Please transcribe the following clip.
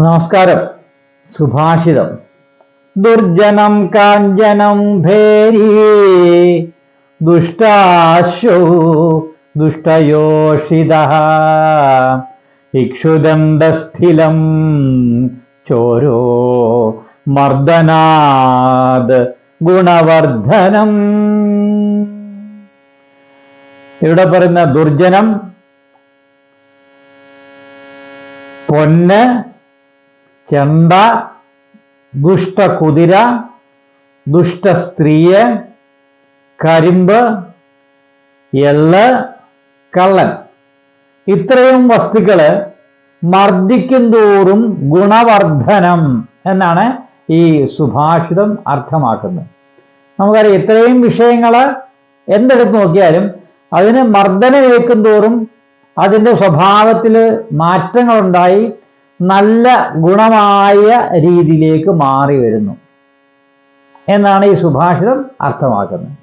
നമസ്കാരം. സുഭാഷിതം. ദുർജനം കാഞ്ചനം ഭേരി ദുഷ്ടാശോ ദുഷ്ടയോഷിതഃ ഇക്ഷുദന്തസ്ഥിലം ചോരോ മർദ്ദനാദ് ഗുണവർദ്ധനം. ഇവിടെ പറയുന്ന ദുർജനം, പൊന്ന്, ചെണ്ട, ദുഷ്ടകുതിര, ദുഷ്ടസ്ത്രീയ്, കരിമ്പ്, എള്ള്, കള്ളൻ, ഇത്രയും വസ്തുക്കള് മർദ്ദിക്കും തോറും ഗുണവർദ്ധനം എന്നാണ് ഈ സുഭാഷിതം അർത്ഥമാക്കുന്നത്. നമുക്കറിയാം, ഇത്രയും വിഷയങ്ങള് എന്തെടുത്ത് നോക്കിയാലും അതിന് മർദ്ദനമേക്കും തോറും അതിൻ്റെ സ്വഭാവത്തിൽ മാറ്റങ്ങളുണ്ടായി നല്ല ഗുണമായ രീതിയിലേക്ക് മാറി വരുന്നു എന്നാണ് ഈ സുഭാഷിതം അർത്ഥമാക്കുന്നത്.